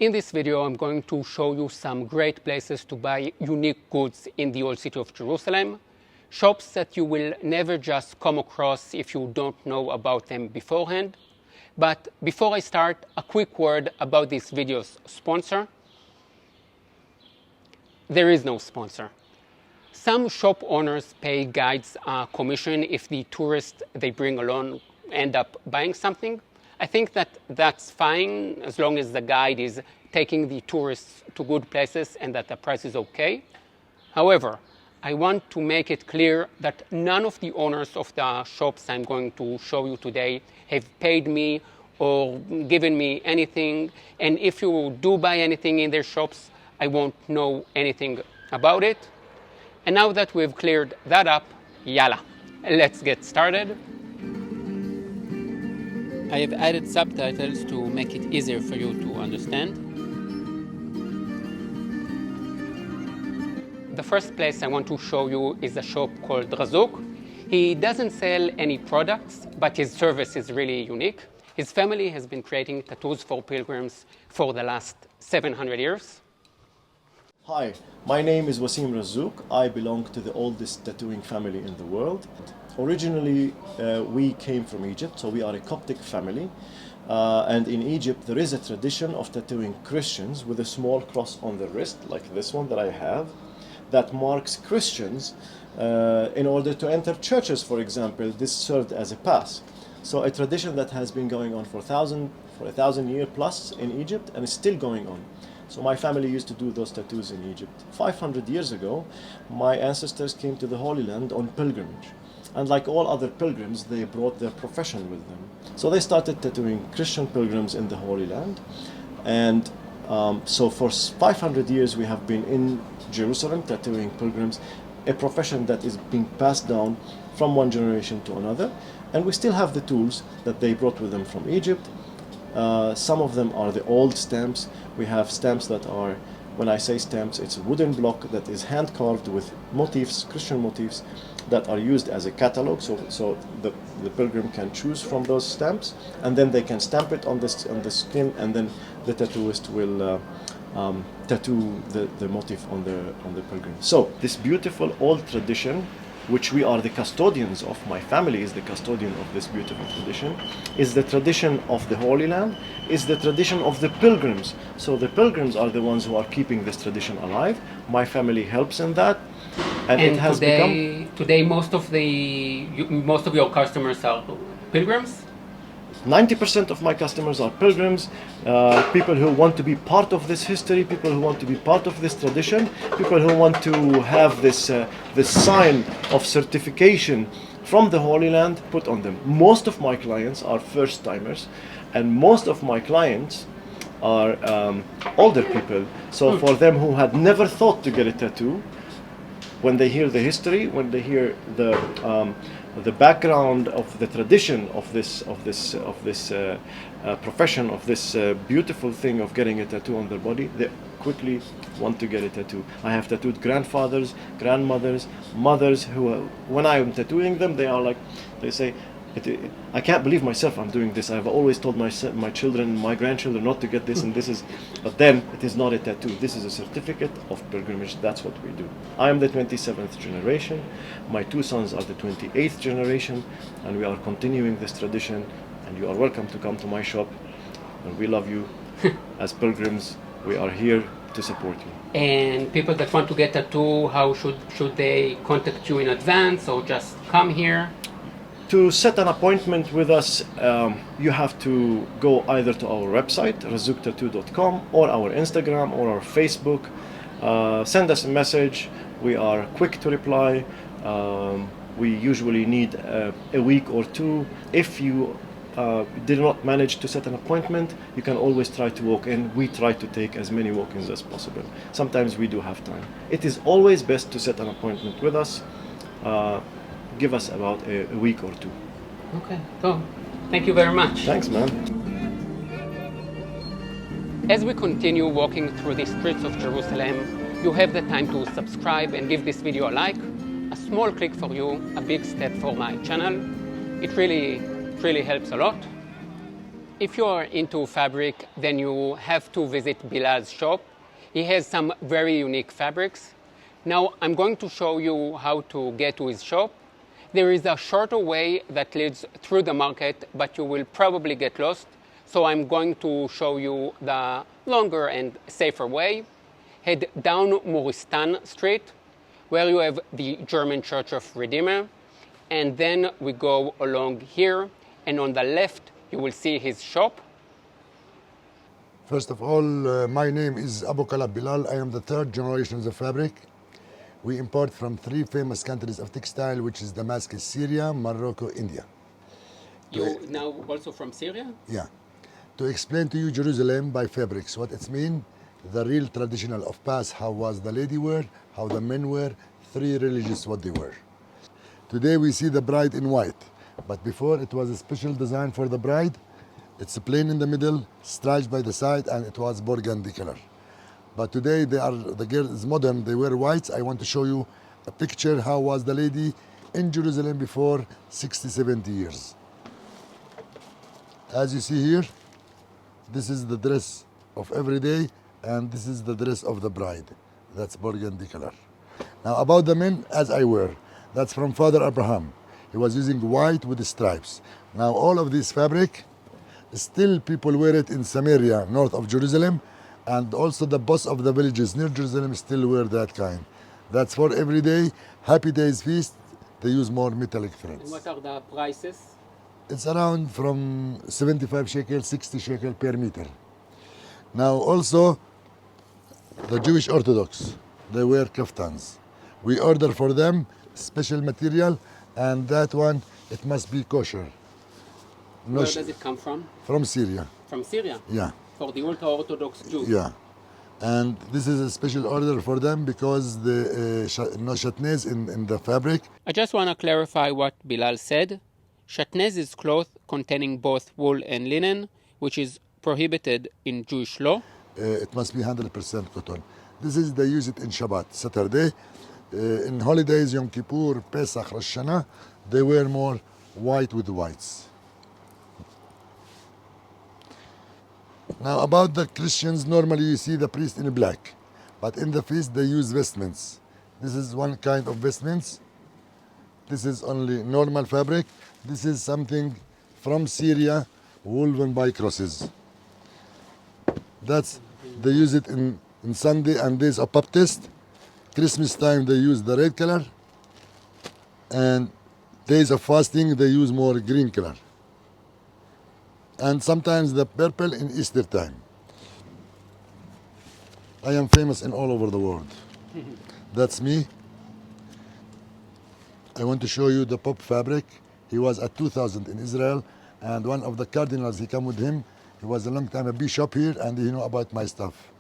In this video, I'm going to show you some great places to buy unique goods in the old city of Jerusalem, shops that you will never just come across if you don't know about them beforehand. But before I start, a quick word about this video's sponsor. There is no sponsor. Some shop owners pay guides a commission if the tourists they bring along end up buying something. I think that that's fine as long as the guide is taking the tourists to good places and that the price is okay. However, I want to make it clear that none of the owners of the shops I'm going to show you today have paid me or given me anything. And if you do buy anything in their shops, I won't know anything about it. And now that we've cleared that up, yalla, let's get started. I have added subtitles to make it easier for you to understand. The first place I want to show you is a shop called Razzouk. He doesn't sell any products, but his service is really unique. His family has been creating tattoos for pilgrims for the last 700 years. Hi, my name is Razzouk. I belong to the oldest tattooing family in the world. Originally, we came from Egypt, so we are a Coptic family. And in Egypt, there is a tradition of tattooing Christians with a small cross on the wrist, like this one that I have, that marks Christians in order to enter churches, for example. This served as a pass. So a tradition that has been going on for a thousand years plus in Egypt and is still going on. So my family used to do those tattoos in Egypt. 500 years ago, my ancestors came to the Holy Land on pilgrimage. And like all other pilgrims, they brought their profession with them. So they started tattooing Christian pilgrims in the Holy Land. And so for 500 years, we have been in Jerusalem tattooing pilgrims, a profession that is being passed down from one generation to another. And we still have the tools that they brought with them from Egypt. Some of them are the old stamps. We have stamps that are, when I say stamps, it's a wooden block that is hand carved with motifs, Christian motifs, that are used as a catalog. So the pilgrim can choose from those stamps, and then they can stamp it on the skin, and then the tattooist will tattoo the motif on the pilgrim. So this beautiful old tradition, which we are the custodians of, my family is the custodian of this beautiful tradition, is the tradition of the Holy Land, is the tradition of the pilgrims. So the pilgrims are the ones who are keeping this tradition alive. My family helps in that. And it has today most of your customers are pilgrims? 90% of my customers are pilgrims, people who want to be part of this history, people who want to be part of this tradition, people who want to have this sign of certification from the Holy Land put on them. Most of my clients are first timers, and most of my clients are older people. So for them who had never thought to get a tattoo, when they hear the history, when they hear the background of the tradition of this profession, of this beautiful thing of getting a tattoo on their body, they quickly want to get a tattoo. I have tattooed grandfathers, grandmothers, mothers who, when I am tattooing them, they say, I can't believe myself I'm doing this. I've always told my children, my grandchildren not to get this, and this is, but then it is not a tattoo. This is a certificate of pilgrimage. That's what we do. I am the 27th generation. My two sons are the 28th generation, and we are continuing this tradition, and you are welcome to come to my shop, and we love you. As pilgrims, we are here to support you. And people that want to get a tattoo, how should they contact you in advance or just come here? To set an appointment with us, you have to go either to our website, razzouqtattoo.com, or our Instagram or our Facebook. Send us a message. We are quick to reply. We usually need a week or two. If you did not manage to set an appointment, you can always try to walk in. We try to take as many walk-ins as possible. Sometimes we do have time. It is always best to set an appointment with us. Give us about a week or two. Okay, so thank you very much. Thanks, man. As we continue walking through the streets of Jerusalem, you have the time to subscribe and give this video a like. A small click for you, a big step for my channel. It really helps a lot. If you are into fabric, then you have to visit Bilal's shop. He has some very unique fabrics. Now I'm going to show you how to get to his shop. There is a shorter way that leads through the market, but you will probably get lost. So I'm going to show you the longer and safer way. Head down Muristan Street, where you have the German Church of Redeemer. And then we go along here, and on the left, you will see his shop. First of all, my name is Abu Khalaf Bilal. I am the third generation of the fabric. We import from 3 famous countries of textile, which is Damascus, Syria, Morocco, India. You now also from Syria? Yeah. To explain to you Jerusalem by fabrics, what it means, the real traditional of past, how was the lady wear, how the men wear, 3 religious what they wear. Today we see the bride in white, but before it was a special design for the bride. It's plain in the middle, stripes by the side, and it was burgundy color. But today the girl is modern, they wear whites. I want to show you a picture how was the lady in Jerusalem before 60, 70 years. As you see here, this is the dress of every day, and this is the dress of the bride. That's burgundy color. Now about the men, as I wear, that's from Father Abraham. He was using white with the stripes. Now all of this fabric, still people wear it in Samaria, north of Jerusalem, and also the boss of the villages near Jerusalem still wear that kind. That's for every day. Happy Days feast, they use more metallic threads. And what are the prices? It's around from 75 shekel, 60 shekel per meter. Now also, the Jewish Orthodox, they wear kaftans. We order for them special material, and that one, it must be kosher. Where does it come from? From Syria. From Syria? Yeah. For the ultra-Orthodox Jews? Yeah. And this is a special order for them because the no shatnez in the fabric. I just want to clarify what Bilal said. Shatnez is cloth containing both wool and linen, which is prohibited in Jewish law. It must be 100% cotton. This is, they use it in Shabbat, Saturday. In holidays, Yom Kippur, Pesach, Rosh Hashanah, they wear more white with whites. Now about the Christians, normally you see the priest in black, but in the feast they use vestments. This is one kind of vestments. This is only normal fabric. This is something from Syria, woven by crosses. That's, they use it in Sunday and days of Baptist. Christmas time they use the red color, and days of fasting they use more green color. And sometimes the purple in Easter time. I am famous in all over the world. That's me. I want to show you the Pope fabric. He was at 2000 in Israel, and one of the cardinals, he come with him. He was a long time a bishop here, and he know about my stuff.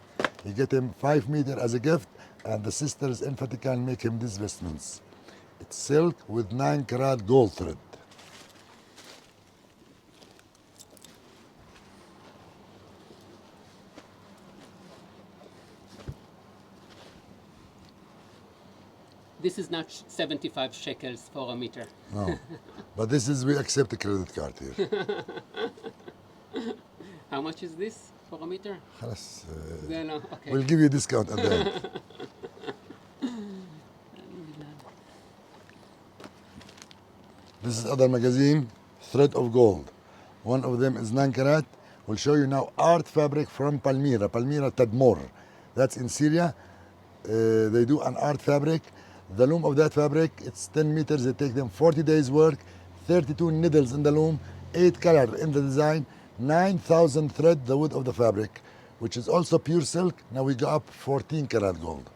He get him 5 meters as a gift, and the sisters in Vatican make him these vestments. It's silk with 9 karat gold thread. This is not 75 shekels for a meter. No, but this is, we accept a credit card here. How much is this for a meter? خلاص, Then, okay. we'll give you a discount at the end. This is other magazine, Thread of Gold. One of them is 9 karat. We'll show you now art fabric from Palmyra, Tadmor. That's in Syria. They do an art fabric. The loom of that fabric, it's 10 meters. They take them 40 days work, 32 needles in the loom, 8 colors in the design, 9,000 thread, the wood of the fabric, which is also pure silk. Now we go up 14 karat gold.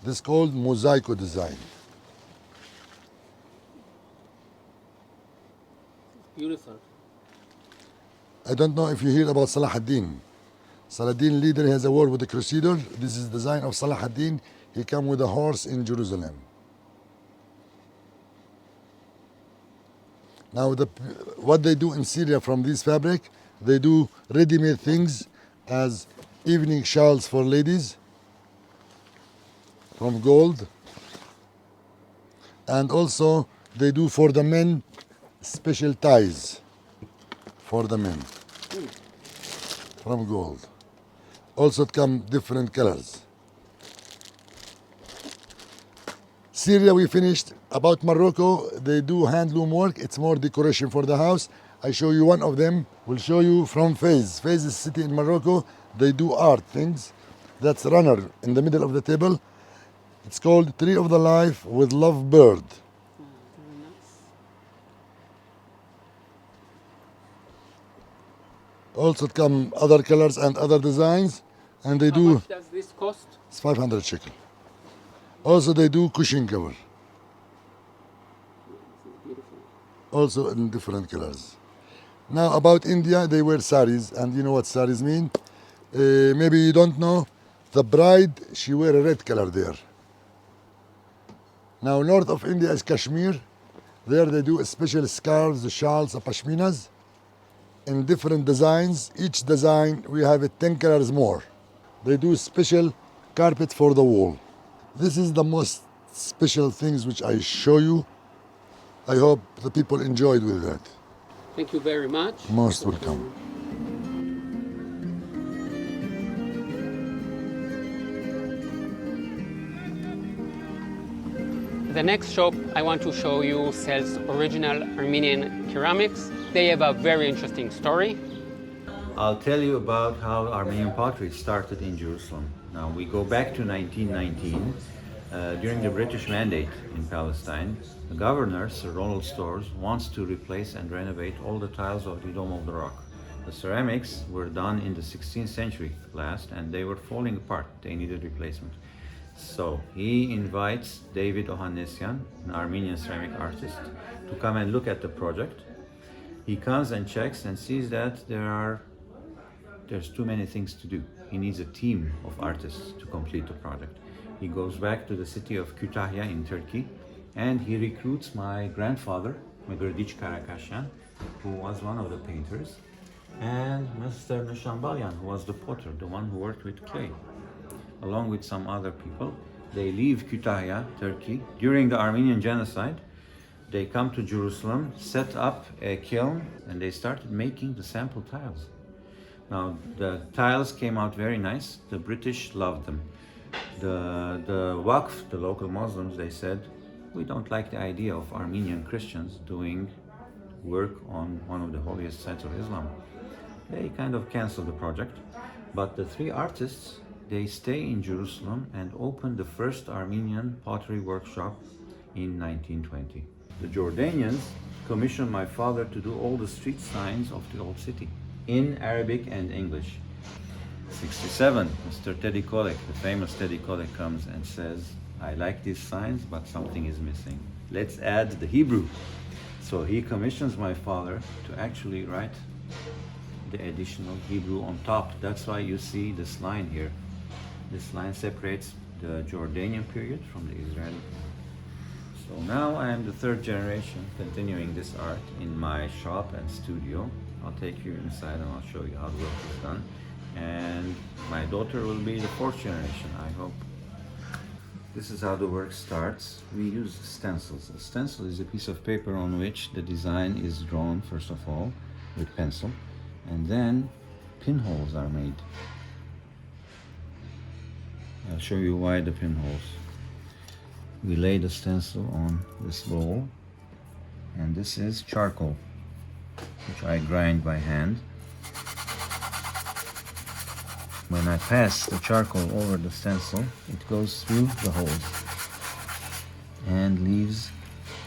This is called mosaico design. Beautiful. I don't know if you hear about Salah ad-Din. Salah ad-Din leader has a war with the Crusader. This is the design of Salah ad-Din. He came with a horse in Jerusalem. Now what they do in Syria from this fabric, they do ready-made things as evening shawls for ladies from gold. And also They do for the men special ties for the men from gold. Also it come different colors. Syria we finished. About Morocco, they do handloom work. It's more decoration for the house. I show you one of them. We'll show you from Fez. Fez is a city in Morocco. They do art things. That's runner in the middle of the table. It's called Tree of the Life with Love Bird. Very nice. Also it come other colors and other designs. And they How do, much does this cost? it's 500 shekel. Also they do cushion cover. Beautiful. Also in different colors. Now about India, they wear saris, and you know what saris mean. Maybe you don't know. The bride, she wear a red color there. Now north of India is Kashmir. There they do special scarves, shawls, pashminas in different designs. Each design we have it 10 colors more. They do special carpet for the wall. This is the most special things which I show you. I hope the people enjoyed with that. Thank you very much. Most welcome. The next shop I want to show you sells original Armenian ceramics. They have a very interesting story. I'll tell you about how Armenian pottery started in Jerusalem. Now we go back to 1919. During the British Mandate in Palestine, the governor, Sir Ronald Storrs, wants to replace and renovate all the tiles of the Dome of the Rock. The ceramics were done in the 16th century last, and they were falling apart. They needed replacement. So he invites David Ohanessian, an Armenian ceramic artist, to come and look at the project. He comes and checks and sees that there's too many things to do. He needs a team of artists to complete the project. He goes back to the city of Kütahya in Turkey, and he recruits my grandfather, Meghrdic Karakashian, who was one of the painters, and Mr. Neshambalyan, who was the potter, the one who worked with clay. Along with some other people, they leave Kütahya, Turkey. During the Armenian genocide, they come to Jerusalem, set up a kiln, and they started making the sample tiles. Now, the tiles came out very nice. The British loved them. The Waqf, the local Muslims, they said, we don't like the idea of Armenian Christians doing work on one of the holiest sites of Islam. They kind of canceled the project, but the three artists, they stay in Jerusalem and open the first Armenian pottery workshop in 1920. The Jordanians commissioned my father to do all the street signs of the old city in Arabic and English. 67, Mr. Teddy Kollek, the famous Teddy Kollek, comes and says, I like these signs, but something is missing. Let's add the Hebrew. So he commissions my father to actually write the additional Hebrew on top. That's why you see this line here. This line separates the Jordanian period from the Israeli period. So now I am the third generation continuing this art in my shop and studio. I'll take you inside and I'll show you how the work is done. And my daughter will be the fourth generation, I hope. This is how the work starts. We use stencils. A stencil is a piece of paper on which the design is drawn, first of all, with pencil, and then pinholes are made. I'll show you why the pinholes. We lay the stencil on this bowl, and this is charcoal, which I grind by hand. When I pass the charcoal over the stencil, it goes through the holes and leaves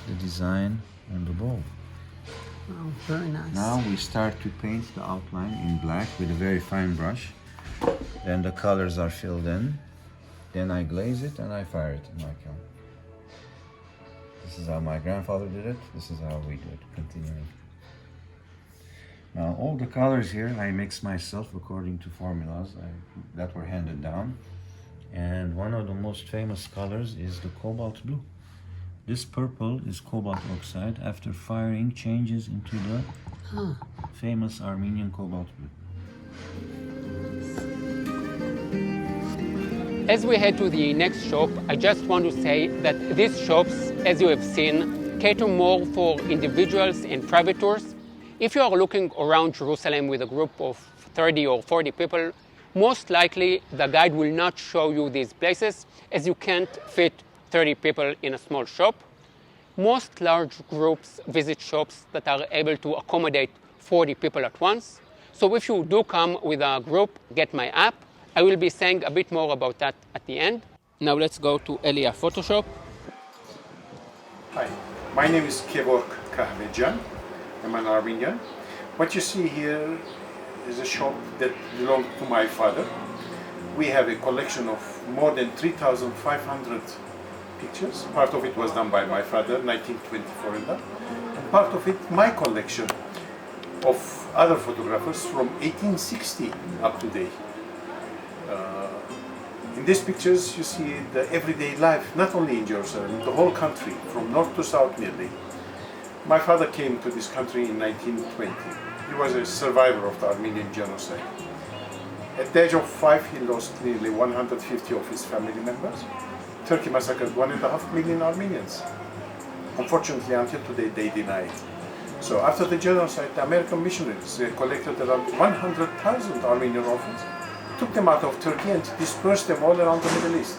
the design on the bowl. Oh, very nice. Now we start to paint the outline in black with a very fine brush. Then the colors are filled in. Then I glaze it and I fire it in my kiln. This is how my grandfather did it. This is how we do it, continuing. Now all the colors here I mix myself according to formulas that were handed down. And one of the most famous colors is the cobalt blue. This purple is cobalt oxide. After firing, changes into the famous Armenian cobalt blue. As we head to the next shop, I just want to say that these shops, as you have seen, cater more for individuals and private tours. If you are looking around Jerusalem with a group of 30 or 40 people, most likely the guide will not show you these places as you can't fit 30 people in a small shop. Most large groups visit shops that are able to accommodate 40 people at once. So if you do come with a group, get my app. I will be saying a bit more about that at the end. Now let's go to Elia PhotoShop. Hi, my name is Kevork Kahvejan. I'm an Armenian. What you see here is a shop that belonged to my father. We have a collection of more than 3,500 pictures. Part of it was done by my father, 1924 and that. And part of it, my collection of other photographers from 1860 up to date. In these pictures, you see the everyday life, not only in Jerusalem, the whole country, from north to south nearly. My father came to this country in 1920. He was a survivor of the Armenian genocide. At the age of 5, he lost nearly 150 of his family members. Turkey massacred 1.5 million Armenians. Unfortunately, until today, they deny it. So after the genocide, the American missionaries collected around 100,000 Armenian orphans, took them out of Turkey and dispersed them all around the Middle East.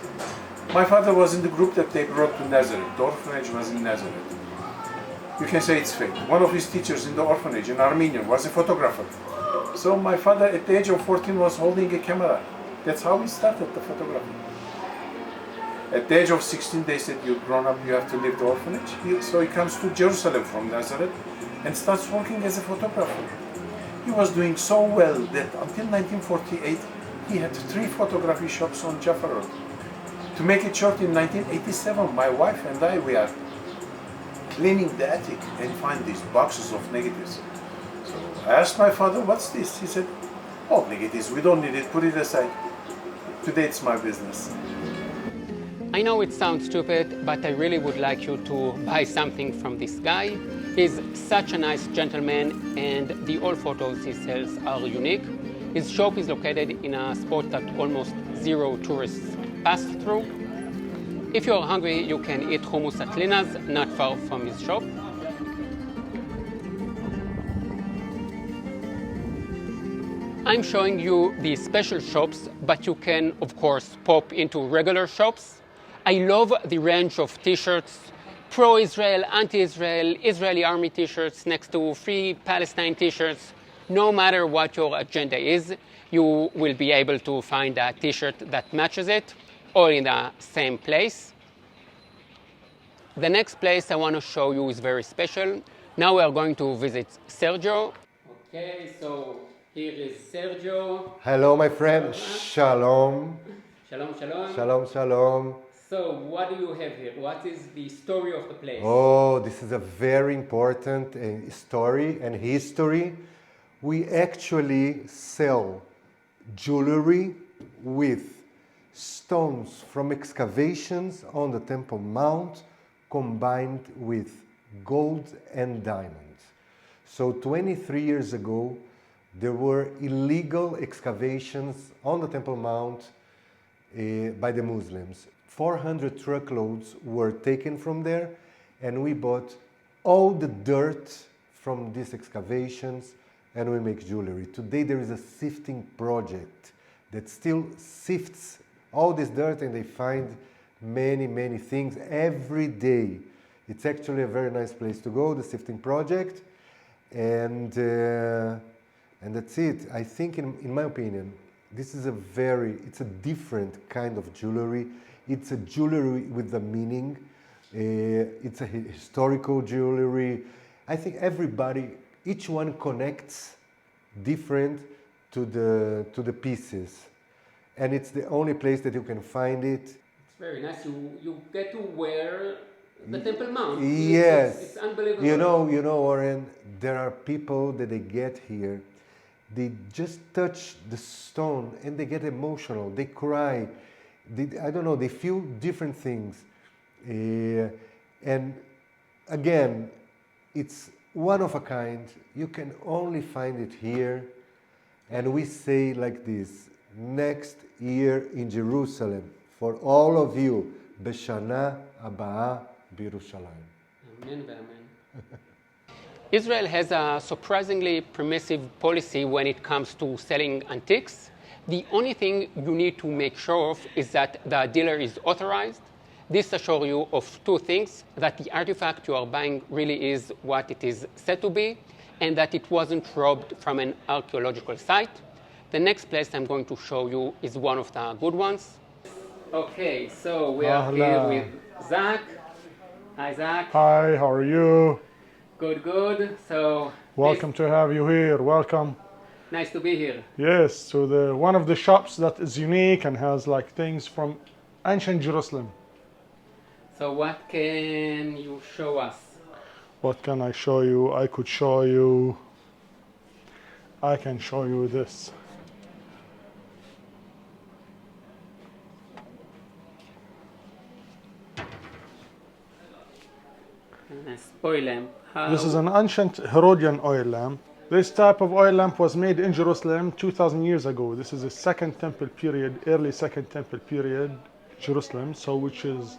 My father was in the group that they brought to Nazareth. The orphanage was in Nazareth. You can say it's fake. One of his teachers in the orphanage, an Armenian, was a photographer. So my father, at the age of 14, was holding a camera. That's how he started the photography. At the age of 16, they said, you're grown up, you have to leave the orphanage. So he comes to Jerusalem from Nazareth and starts working as a photographer. He was doing so well that until 1948, he had 3 photography shops on Jaffa Road. To make it short, in 1987, my wife and I, we are cleaning the attic and find these boxes of negatives. So I asked my father, what's this? He said, oh, negatives, we don't need it, put it aside. Today it's my business. I know it sounds stupid, but I really would like you to buy something from this guy. He's such a nice gentleman, and the all photos he sells are unique. His shop is located in a spot that almost 0 tourists pass through. If you're hungry, you can eat hummus at Lina's, not far from his shop. I'm showing you the special shops, but you can, of course, pop into regular shops. I love the range of t-shirts, pro-Israel, anti-Israel, Israeli army t-shirts next to free Palestine t-shirts. No matter what your agenda is, you will be able to find a t-shirt that matches it, all in the same place. The next place I want to show you is very special. Now we are going to visit Sergio. Okay, so here is Sergio. Hello, my friend. Shalom. Shalom, shalom. Shalom, shalom. So what do you have here? What is the story of the place? Oh, this is a very important story and history. We actually sell jewelry with stones from excavations on the Temple Mount combined with gold and diamonds. So 23 years ago, there were illegal excavations on the Temple Mount by the Muslims. 400 truckloads were taken from there, and we bought all the dirt from these excavations, and we make jewelry. Today there is a sifting project that still sifts all this dirt, and they find many, many things every day. It's actually a very nice place to go, the sifting project, and that's it. I think, in my opinion, this is it's a different kind of jewelry. It's a jewelry with a meaning. It's a historical jewelry. I think each one connects different to the pieces, and it's the only place that you can find it. It's very nice. You get to wear the Temple Mount. Yes, it's unbelievable. You know, Oren. There are people that they get here. They just touch the stone and they get emotional. They cry. I don't know. They feel different things, and again, it's one of a kind. You can only find it here. And we say like this: next year in Jerusalem, for all of you, B'Shana Abaa B'Yerushalayim. Israel has a surprisingly permissive policy when it comes to selling antiques. The only thing you need to make sure of is that the dealer is authorized. This assures you of two things: that the artifact you are buying really is what it is said to be, and that it wasn't robbed from an archaeological site. The next place I'm going to show you is one of the good ones. Okay, so we are here with Zach. Hi, Zach. Hi, how are you? Good, good. So Welcome to have you here. Welcome. nice to be here. Yes, to the one of the shops that is unique and has like things from ancient Jerusalem. So what can you show us? What can I show you? I can show you this. Oil lamp. This is an ancient Herodian oil lamp. This type of oil lamp was made in Jerusalem 2,000 years ago. This is a Second Temple period, early Second Temple period, Jerusalem, so which is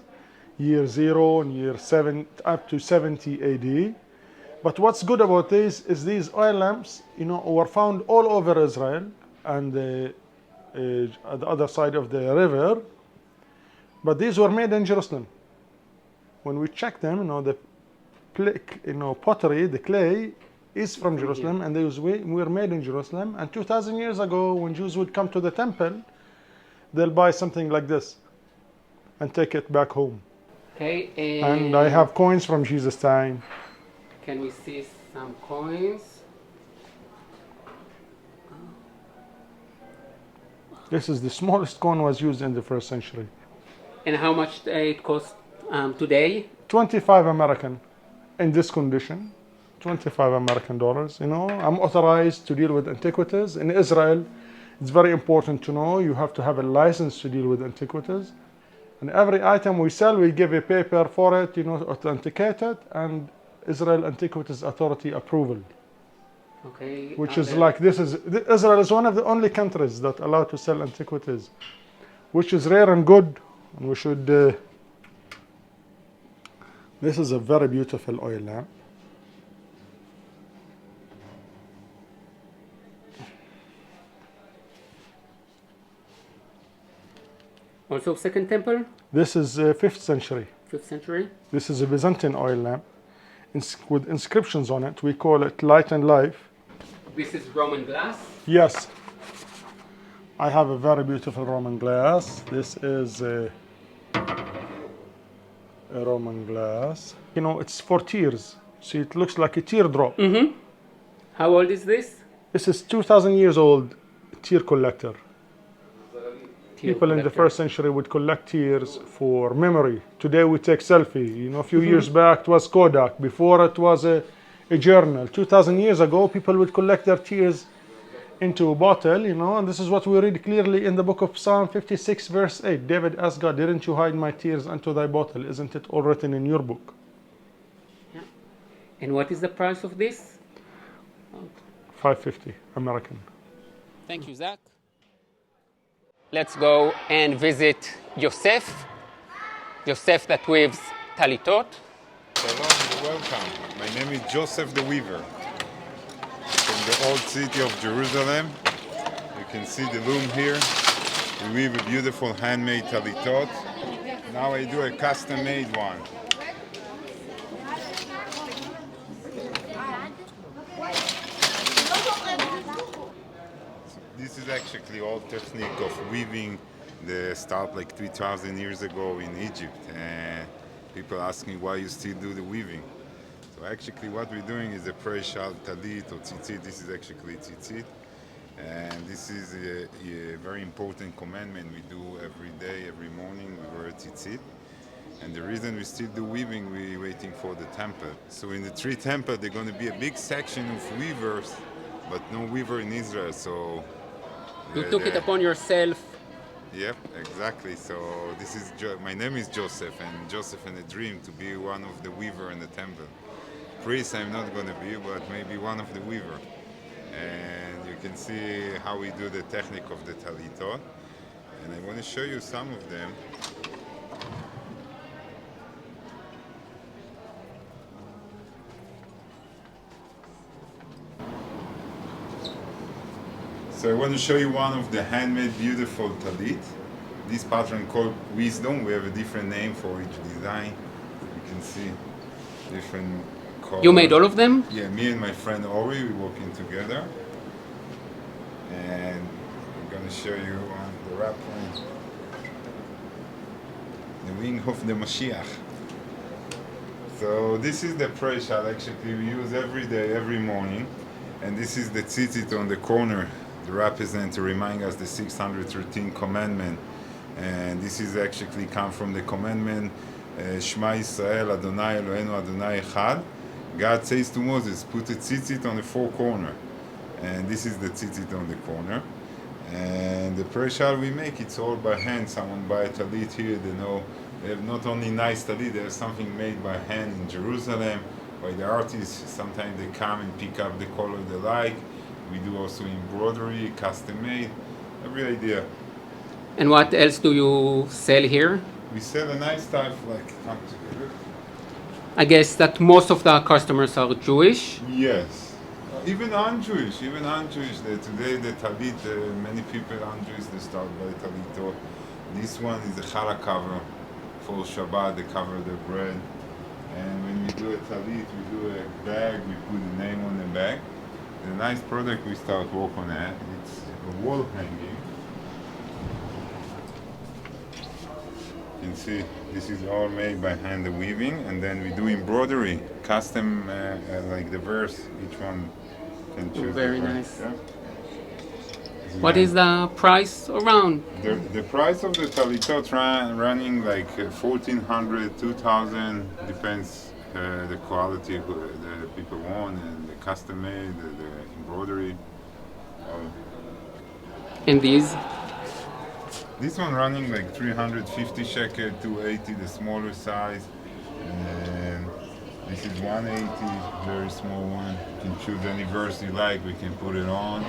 year 0 and year 7 up to 70 AD. But what's good about this is these oil lamps, were found all over Israel and at the other side of the river. But these were made in Jerusalem. When we check them, the pottery, the clay is from Jerusalem, and these were made in Jerusalem. And 2,000 years ago, when Jews would come to the temple, they'll buy something like this and take it back home. Okay, And I have coins from Jesus' time. Can we see some coins? This is the smallest coin was used in the first century. And how much it costs today? 25 American in this condition. 25 American dollars. I'm authorized to deal with antiquities. In Israel, it's very important to know you have to have a license to deal with antiquities. And every item we sell, we give a paper for it, authenticate it, and Israel Antiquities Authority approval. Okay. Which is like, Israel is one of the only countries that allow to sell antiquities, which is rare and good, and we should, this is a very beautiful oil lamp. Also Second Temple? This is 5th century. 5th century? This is a Byzantine oil lamp with inscriptions on it. We call it Light and Life. This is Roman glass? Yes. I have a very beautiful Roman glass. This is a Roman glass. It's for tears. See, it looks like a teardrop. Mm-hmm. How old is this? This is 2,000 years old tear collector. People in the first century would collect tears for memory. Today we take selfie. A few years back it was Kodak. Before it was a journal. 2,000 years ago, people would collect their tears into a bottle, and this is what we read clearly in the book of Psalm 56, verse 8. David asked God, "Didn't you hide my tears unto thy bottle? Isn't it all written in your book?" Yeah. And what is the price of this? $5.50 American. Thank you, Zach. Let's go and visit Jossef that weaves talitot. Shalom, welcome. My name is Jossef the Weaver from the old city of Jerusalem. You can see the loom here. We weave a beautiful handmade talitot. Now I do a custom-made one. This is actually all technique of weaving the start like 3,000 years ago in Egypt. And people ask me why you still do the weaving. So actually what we're doing is a prayer shal, talit or tzitzit. This is actually tzitzit. And this is a very important commandment we do every day, every morning. We wear tzitzit. And the reason we still do weaving, we're waiting for the temple. So in the three temple, there's going to be a big section of weavers, but no weaver in Israel. So you took it upon yourself. Yep, exactly. So this is my name is Jossef, and Jossef in a dream to be one of the weaver in the temple. Priest I'm not going to be, but maybe one of the weaver. And you can see how we do the technique of the talitot. And I want to show you some of them. So I want to show you one of the handmade beautiful talit. This pattern called Wisdom. We have a different name for each design. You can see different colors. You made all of them? Yeah, me and my friend Ori, we working together. And I'm going to show you on the wrap one. The wing of the Mashiach. So this is the prayer shawl actually we use every day, every morning. And this is the tzitzit on the corner. The represent to remind us the 613 commandment. And this is actually come from the commandment Shema Yisrael Adonai Eloheinu Adonai Echad. God says to Moses, put a tzitzit on the four corner. And this is the tzitzit on the corner. And the prayer shawl we make, it's all by hand. Someone buy a talit here, they know they have not only nice talit, they have something made by hand in Jerusalem by the artists. Sometimes they come and pick up the color they like. We do also embroidery, custom made, every idea. And what else do you sell here? We sell a nice stuff like come together. I guess that most of the customers are Jewish. Yes. Even un-Jewish, today the talit, many people un-Jewish, they start by talit. This one is a challah cover for Shabbat, they cover the bread. And when we do a talit, we do a bag, we put the name on the bag. The nice product we start work on that, it's a wall hanging. You can see this is all made by hand weaving, and then we do embroidery, custom like the verse, each one can choose. Very the nice. Yeah. What is the price around? The price of the talitot running like 1,400, 2,000, depends the quality the people want and the custom made, the embroidery. And these? This one running like 350 shekel, 280 the smaller size, and this is 180, very small one. You can choose any verse you like, we can put it on.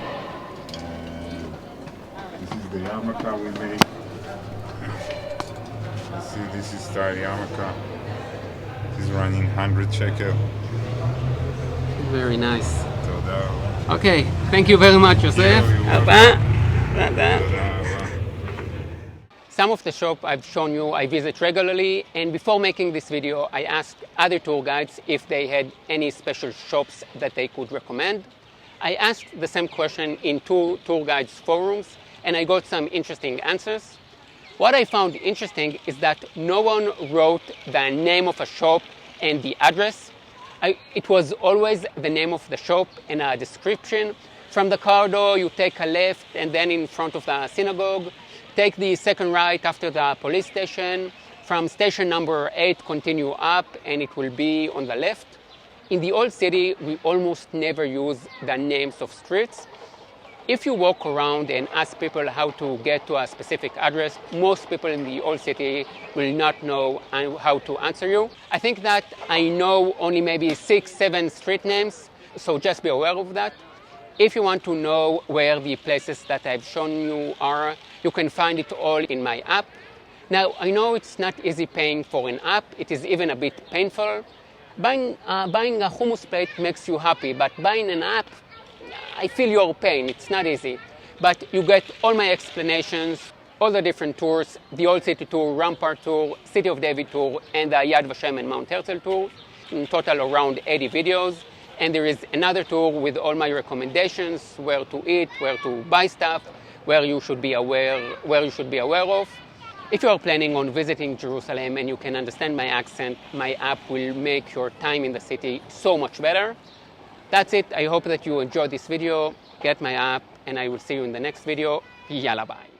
And this is the yarmulke we make. You see, this is style yarmulke. This is running 100 shekel. Very nice. So okay, thank you very much, Jossef. Some of the shop I've shown you I visit regularly, and before making this video I asked other tour guides if they had any special shops that they could recommend. I asked the same question in two tour guides forums and I got some interesting answers. What I found interesting is that no one wrote the name of a shop and the address. It was always the name of the shop and a description. From the car door you take a left and then in front of the synagogue. Take the second right after the police station. From station number 8, continue up and it will be on the left. In the old city, we almost never use the names of streets. If you walk around and ask people how to get to a specific address, most people in the old city will not know how to answer you. I think that I know only maybe 6, 7 street names, so just be aware of that. If you want to know where the places that I've shown you are, you can find it all in my app. Now, I know it's not easy paying for an app. It is even a bit painful. Buying a hummus plate makes you happy, but buying an app, I feel your pain. It's not easy. But you get all my explanations, all the different tours, the Old City Tour, Rampart Tour, City of David Tour, and the Yad Vashem and Mount Herzl Tour. In total, around 80 videos. And there is another tour with all my recommendations, where to eat, where to buy stuff, where you should be aware of. If you are planning on visiting Jerusalem and you can understand my accent, my app will make your time in the city so much better. That's it. I hope that you enjoyed this video. Get my app and I will see you in the next video. Yalla bye.